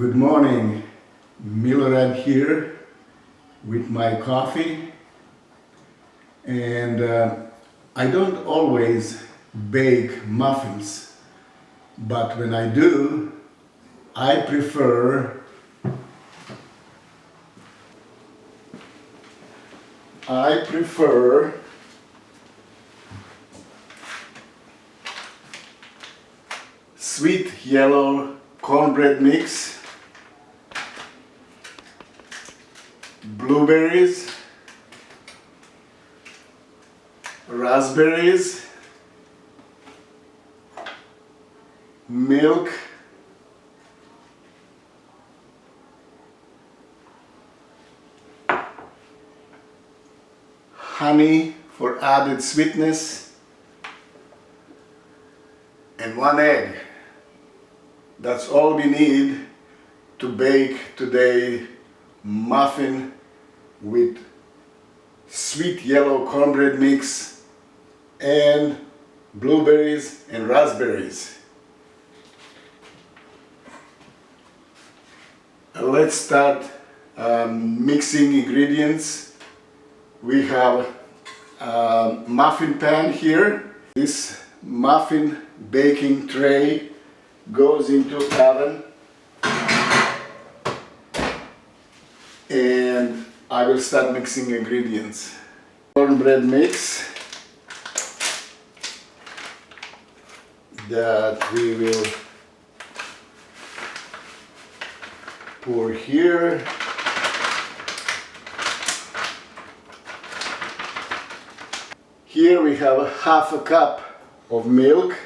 Good morning, Milorad here with my coffee, and I don't always bake muffins, but when I do, I prefer Sweet Yellow Cornbread mix, blueberries, raspberries, milk, honey for added sweetness, and one egg. That's all we need to bake today muffin with sweet yellow cornbread mix and blueberries and raspberries. Let's start mixing ingredients. We have a muffin pan here. This muffin baking tray goes into oven, and I will start mixing ingredients. Cornbread mix that we will pour here. Here we have half a cup of milk,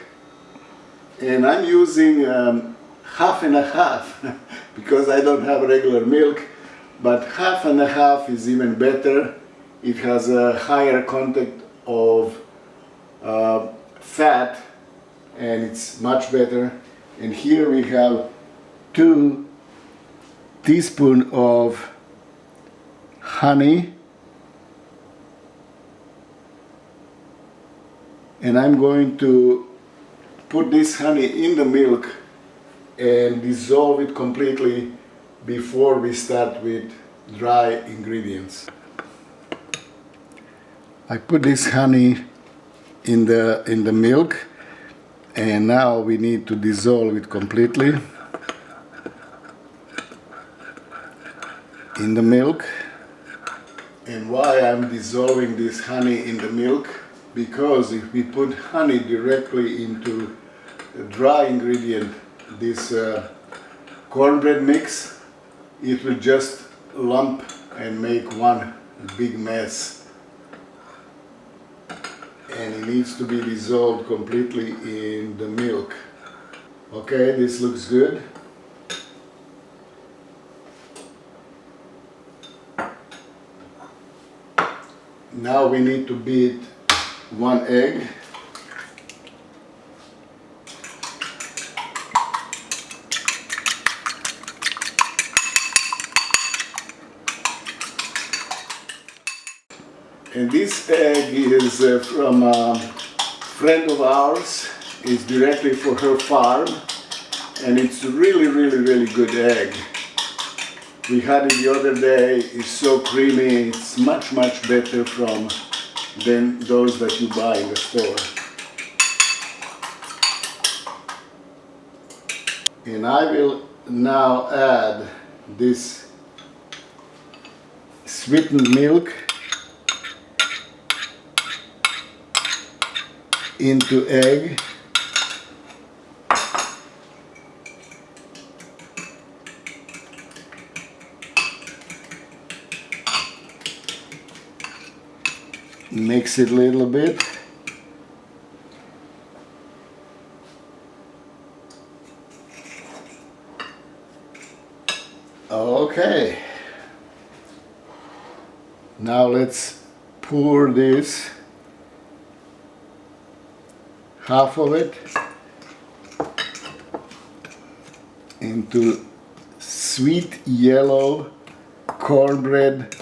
and I'm using half and a half because I don't have regular milk, but half and a half is even better. It has a higher content of fat, and it's much better. And here we have 2 teaspoons of honey, and I'm going to put this honey in the milk and dissolve it completely before we start with dry ingredients. I put this honey in the milk, and now we need to dissolve it completely in the milk. And why I'm dissolving this honey in the milk? Because if we put honey directly into a dry ingredient, this cornbread mix, it will just lump and make one big mess. And it needs to be dissolved completely in the milk. Okay, this looks good. Now we need to beat 1 egg. And this egg is from a friend of ours. It's directly for her farm, and it's really good egg. We had it the other day. It's so creamy. It's much better than those that you buy in the store. And I will now add this sweetened milk into egg. Mix it a little bit. Okay. Now let's pour this, half of it, into sweet yellow cornbread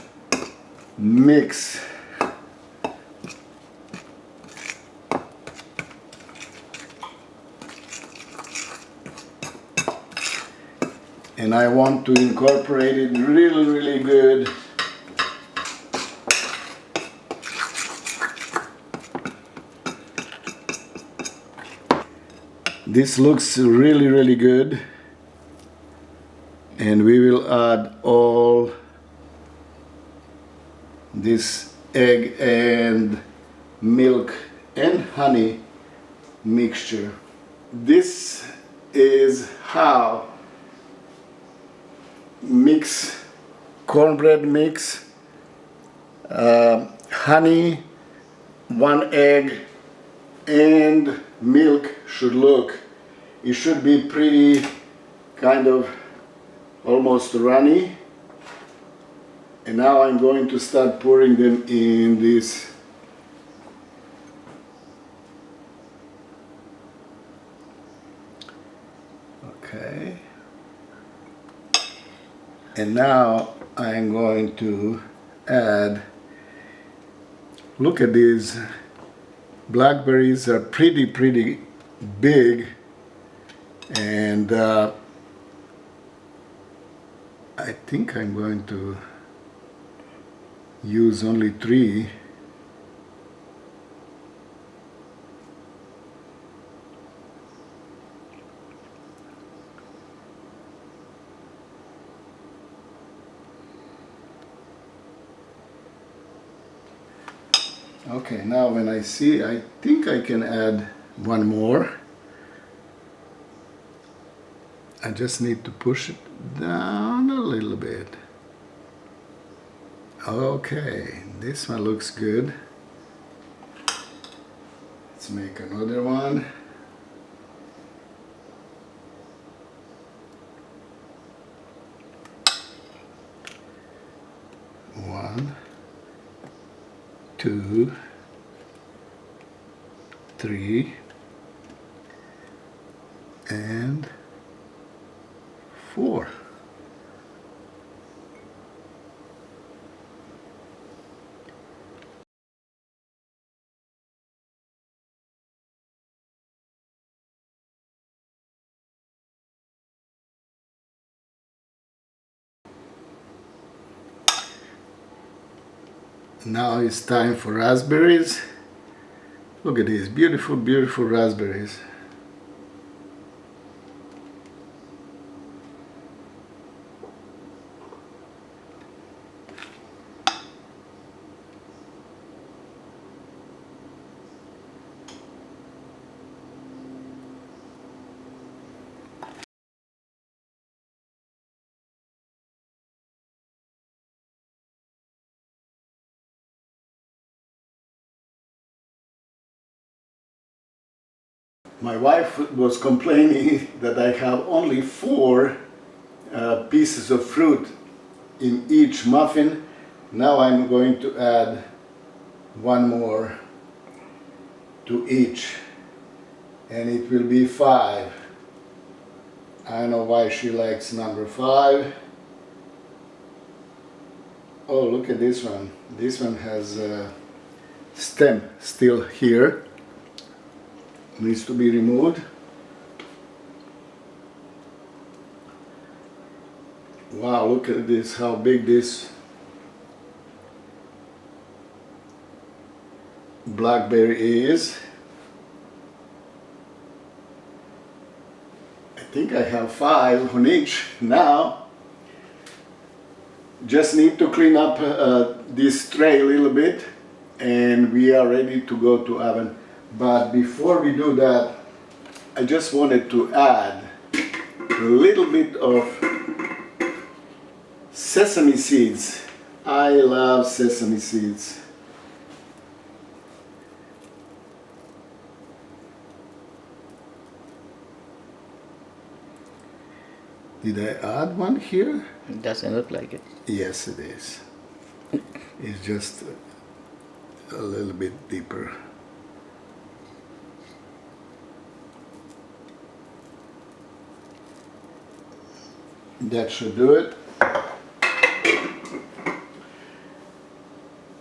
mix. and I want to incorporate it really good. This looks really good, and we will add all this egg and milk and honey mixture. This is how mix cornbread mix, honey, 1 egg and milk should look. It should be pretty kind of almost runny. And now I'm going to start pouring them in this okay. And now I'm going to add, look at these blackberries are pretty big, and I think I'm going to use only 3. Okay, now when I see, I think I can add 1 more. I just need to push it down a little bit. Okay, this one looks good. Let's make another one. One, 2, 3, and 4. Now it's time for raspberries. Look at these beautiful raspberries. My wife was complaining that I have only 4 pieces of fruit in each muffin. Now I'm going to add 1 more to each, and it will be 5. I don't know why she likes number 5. Oh, look at this one. This one has a stem still here. Needs to be removed. Wow, look at this, how big this blackberry is. I think I have 5 on each now. Just need to clean up this tray a little bit, and we are ready to go to oven. But before we do that, I just wanted to add a little bit of sesame seeds. I love sesame seeds. Did I add one here? It doesn't look like it. Yes, it is. It's just a little bit deeper. That should do it.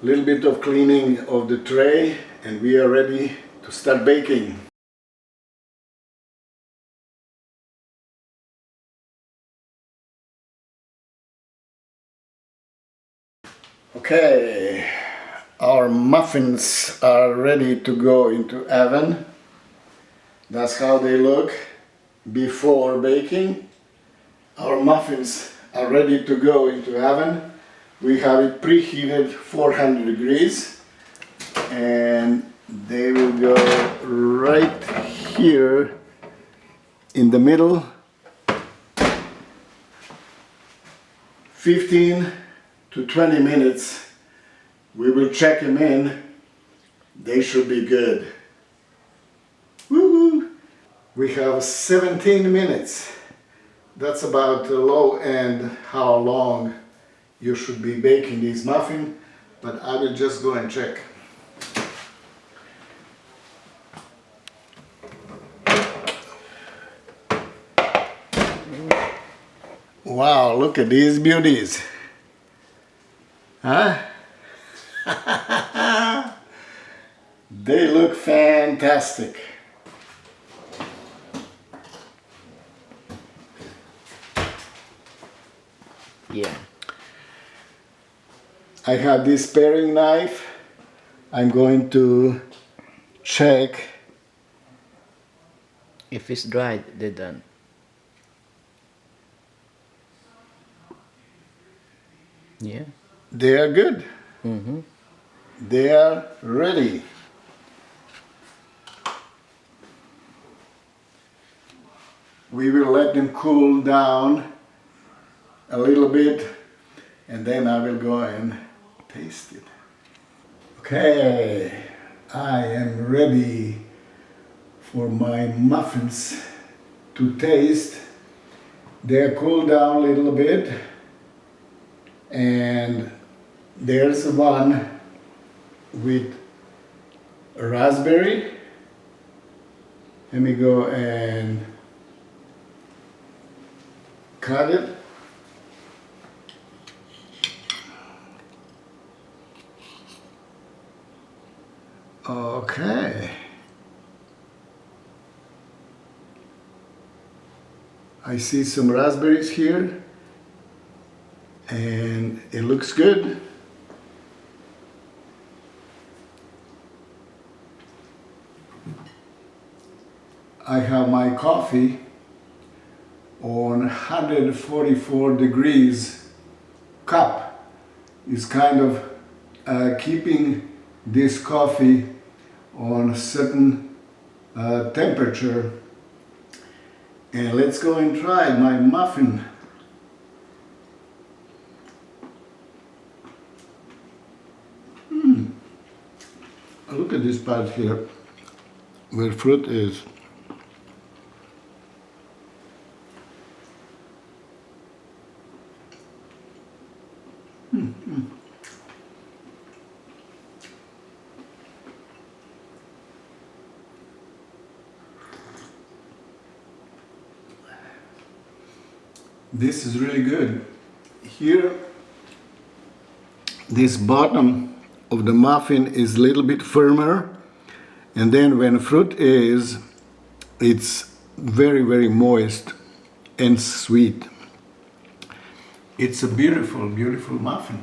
Little bit of cleaning of the tray, and we are ready to start baking. Okay, our muffins are ready to go into oven. That's how they look before baking. Our muffins are ready to go into oven. We have it preheated 400 degrees and they will go right here in the middle. 15 to 20 minutes. We will check them in. They should be good. Woo-hoo. We have 17 minutes. That's about the low end how long you should be baking these muffins, but I will just go and check. Wow, look at these beauties. Huh? They look fantastic. Yeah. I have this paring knife. I'm going to check. If it's dried, they're done. Yeah. They are good. Mm-hmm. They are ready. We will let them cool down a little bit and then I will go and taste it. Okay, I am ready for my muffins to taste. They're cooled down a little bit and there's one with raspberry. Let me go and cut it. Okay. I see some raspberries here and it looks good. I have my coffee on 144 degrees cup. It's kind of keeping this coffee on a certain temperature. And let's go and try my muffin. Look at this part here where fruit is. This is really good. Here, this bottom of the muffin is a little bit firmer, and then when fruit is, it's very, very moist and sweet. It's a beautiful, beautiful muffin.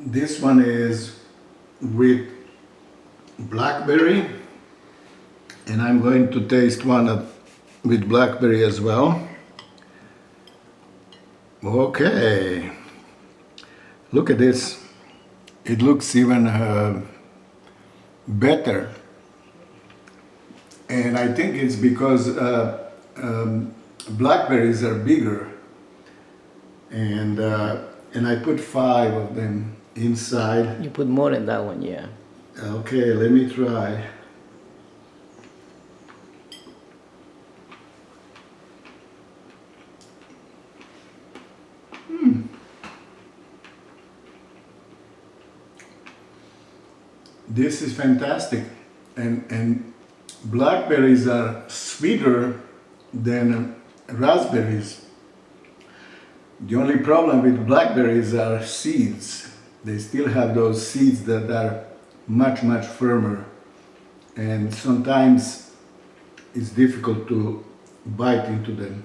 This one is with blackberry, and I'm going to taste one with blackberry as well. Okay, look at this. It looks even better, and I think it's because blackberries are bigger, and I put 5 of them inside. You put more than that one, yeah. Okay, let me try. This is fantastic, and Blackberries are sweeter than raspberries. The only problem with blackberries are seeds. They still have those seeds that are much firmer, and sometimes it's difficult to bite into them.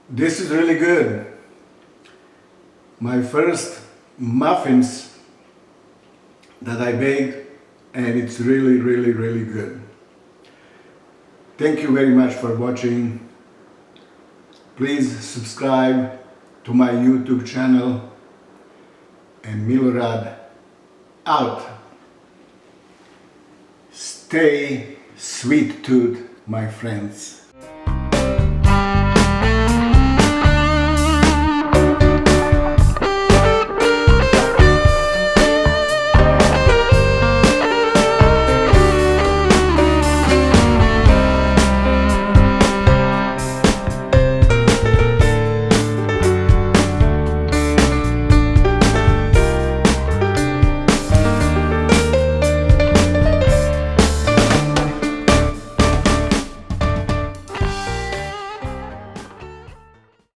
This is really good. My first muffins that I baked, and it's really good. Thank you very much for watching. Please subscribe to my YouTube channel, and Milorad out. Stay sweet tooth, my friends.